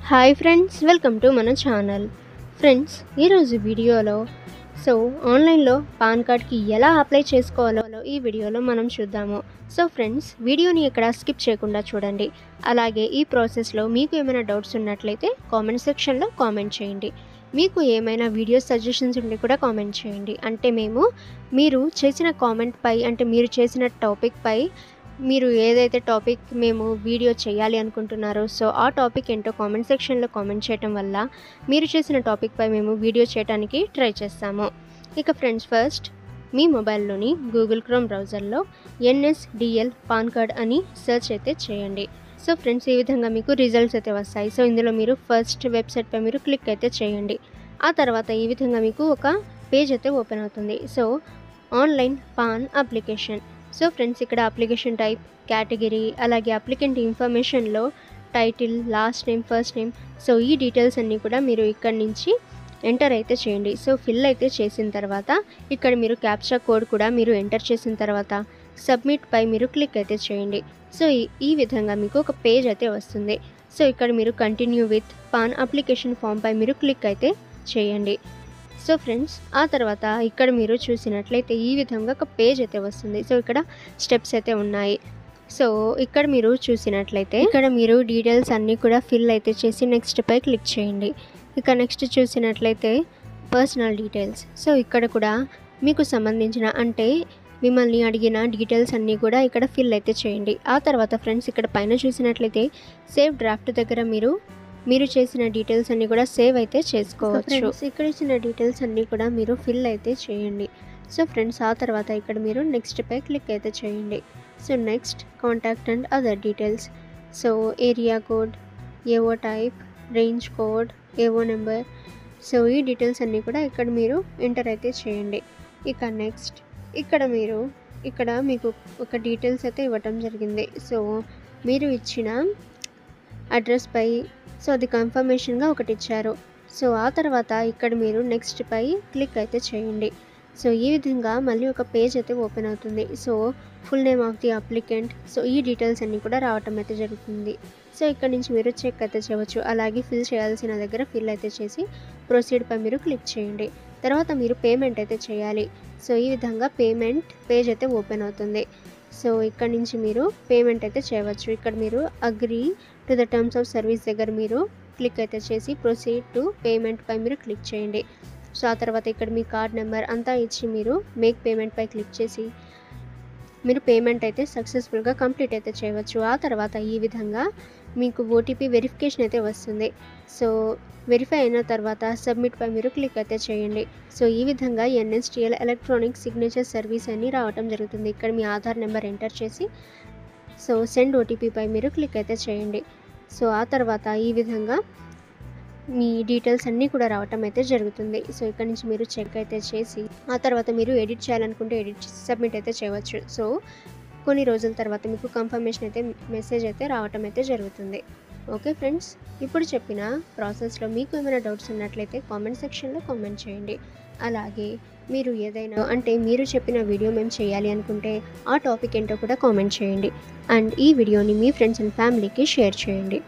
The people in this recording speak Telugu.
హాయ్ ఫ్రెండ్స్, వెల్కమ్ టు మన ఛానల్. ఫ్రెండ్స్, ఈరోజు వీడియోలో ఆన్లైన్లో పాన్ కార్డ్కి ఎలా అప్లై చేసుకోవాలో ఈ వీడియోలో మనం చూద్దాము. ఫ్రెండ్స్, వీడియోని ఇక్కడ స్కిప్ చేయకుండా చూడండి. అలాగే ఈ ప్రాసెస్లో మీకు ఏమైనా డౌట్స్ ఉన్నట్లయితే కామెంట్ సెక్షన్లో కామెంట్ చేయండి. మీకు ఏమైనా వీడియో సజెషన్స్ ఉంటే కూడా కామెంట్ చేయండి. అంటే మీరు చేసిన కామెంట్ పై, అంటే మీరు చేసిన టాపిక్ పై, మీరు ఏదైతే టాపిక్ మేము వీడియో చేయాలి అనుకుంటున్నారో ఆ టాపిక్ ఏంటో కామెంట్ సెక్షన్లో కామెంట్ చేయటం వల్ల మీరు చేసిన టాపిక్ పై మేము వీడియో చేయడానికి ట్రై చేస్తాము. ఇక ఫ్రెండ్స్, ఫస్ట్ మీ మొబైల్లోని గూగుల్ క్రోమ్ బ్రౌజర్లో NSDL పాన్ కార్డ్ అని సెర్చ్ అయితే చేయండి. ఫ్రెండ్స్, ఈ విధంగా మీకు రిజల్ట్స్ అయితే వస్తాయి. ఇందులో మీరు ఫస్ట్ వెబ్సైట్ పై మీరు క్లిక్ అయితే చేయండి. ఆ తర్వాత ఈ విధంగా మీకు ఒక పేజ్ అయితే ఓపెన్ అవుతుంది. Online PAN application. ఫ్రెండ్స్, ఇక్కడ అప్లికేషన్ టైప్, కేటగిరీ, అలాగే అప్లికెంట్ ఇన్ఫర్మేషన్లో title, last name, first name, ఈ డీటెయిల్స్ అన్నీ కూడా మీరు ఇక్కడ నుంచి ఎంటర్ అయితే చేయండి. ఫిల్ అయితే చేసిన తర్వాత ఇక్కడ మీరు క్యాప్చా కోడ్ కూడా మీరు ఎంటర్ చేసిన తర్వాత సబ్మిట్ పై మీరు క్లిక్ అయితే చేయండి. ఈ విధంగా మీకు ఒక పేజ్ అయితే వస్తుంది. ఇక్కడ మీరు continue with PAN application form పై మీరు క్లిక్ అయితే చేయండి. ఫ్రెండ్స్, ఆ తర్వాత ఇక్కడ మీరు చూసినట్లయితే ఈ విధంగా ఒక పేజ్ అయితే వస్తుంది. ఇక్కడ స్టెప్స్ అయితే ఉన్నాయి. ఇక్కడ మీరు చూసినట్లయితే ఇక్కడ మీరు డీటెయిల్స్ అన్నీ కూడా ఫిల్ అయితే చేసి నెక్స్ట్ పై క్లిక్ చేయండి. ఇక నెక్స్ట్ చూసినట్లయితే పర్సనల్ డీటెయిల్స్. ఇక్కడ కూడా మీకు సంబంధించిన, అంటే మిమ్మల్ని అడిగిన డీటెయిల్స్ అన్నీ కూడా ఇక్కడ ఫిల్ అయితే చేయండి. ఆ తర్వాత ఫ్రెండ్స్, ఇక్కడ పైన చూసినట్లయితే సేవ్ డ్రాఫ్ట్ దగ్గర మీరు చేసిన డీటెయిల్స్ అన్నీ కూడా సేవ్ అయితే చేసుకోవచ్చు. ఇక్కడ ఇచ్చిన డీటెయిల్స్ అన్నీ కూడా మీరు ఫిల్ అయితే చేయండి. ఫ్రెండ్స్, ఆ తర్వాత ఇక్కడ మీరు నెక్స్ట్ పై క్లిక్ అయితే చేయండి. Next contact and other details. Area code, ఏవో టైప్, రేంజ్ కోడ్, ఏవో నెంబర్. ఈ డీటెయిల్స్ అన్నీ కూడా ఇక్కడ మీరు ఎంటర్ అయితే చేయండి. ఇక నెక్స్ట్ ఇక్కడ మీకు ఒక డీటెయిల్స్ అయితే ఇవ్వటం జరిగింది. మీరు ఇచ్చిన అడ్రస్ పై అది కన్ఫర్మేషన్గా ఒకటి ఇచ్చారు. ఆ తర్వాత ఇక్కడ మీరు నెక్స్ట్ పై క్లిక్ అయితే చేయండి. ఈ విధంగా మళ్ళీ ఒక పేజ్ అయితే ఓపెన్ అవుతుంది. Full name of the applicant, ఈ డీటెయిల్స్ అన్నీ కూడా రావటం అయితే జరుగుతుంది. ఇక్కడ నుంచి మీరు చెక్ అయితే చేయవచ్చు. అలాగే ఫిల్ చేయాల్సిన దగ్గర ఫిల్ అయితే చేసి ప్రొసీడ్ పై మీరు క్లిక్ చేయండి. తర్వాత మీరు పేమెంట్ అయితే చేయాలి. ఈ విధంగా పేమెంట్ పేజ్ అయితే ఓపెన్ అవుతుంది. ఇక్కడ నుంచి మీరు పేమెంట్ అయితే చేయవచ్చు. ఇక్కడ మీరు agree to the terms of service దగ్గర మీరు క్లిక్ అయితే చేసి ప్రొసీడ్ టు పేమెంట్ పై మీరు క్లిక్ చేయండి. ఆ తర్వాత ఇక్కడ మీ కార్డ్ నెంబర్ అంతా ఇచ్చి మీరు మేక్ పేమెంట్ పై క్లిక్ చేసి మీరు పేమెంట్ అయితే సక్సెస్ఫుల్గా కంప్లీట్ అయితే చేయవచ్చు. ఆ తర్వాత ఈ విధంగా మీకు OTP వెరిఫికేషన్ అయితే వస్తుంది. వెరిఫై అయిన తర్వాత సబ్మిట్ పై మీరు క్లిక్ అయితే చేయండి. ఈ విధంగా NSDL ఎలక్ట్రానిక్ సిగ్నేచర్ సర్వీస్ అని రావటం జరుగుతుంది. ఇక్కడ మీ ఆధార్ నెంబర్ ఎంటర్ చేసి సెండ్ OTP పై మీరు క్లిక్ అయితే చేయండి. ఆ తర్వాత ఈ విధంగా మీ డీటెయిల్స్ అన్నీ కూడా రావటం అయితే జరుగుతుంది. ఇక్కడ నుంచి మీరు చెక్ అయితే చేసి ఆ తర్వాత మీరు ఎడిట్ చేయాలనుకుంటే ఎడిట్ చేసి సబ్మిట్ అయితే చేయవచ్చు. కొన్ని రోజుల తర్వాత మీకు కన్ఫర్మేషన్ అయితే మెసేజ్ అయితే రావటం అయితే జరుగుతుంది. ఓకే ఫ్రెండ్స్, ఇప్పుడు చెప్పిన ప్రాసెస్లో మీకు ఏమైనా డౌట్స్ ఉన్నట్లయితే కామెంట్ సెక్షన్లో కామెంట్ చేయండి. అలాగే మీరు ఏదైనా, అంటే మీరు చెప్పిన వీడియో మేము చేయాలి అనుకుంటే ఆ టాపిక్ ఏంటో కూడా కామెంట్ చేయండి. అండ్ ఈ వీడియోని మీ ఫ్రెండ్స్ అండ్ ఫ్యామిలీకి షేర్ చేయండి.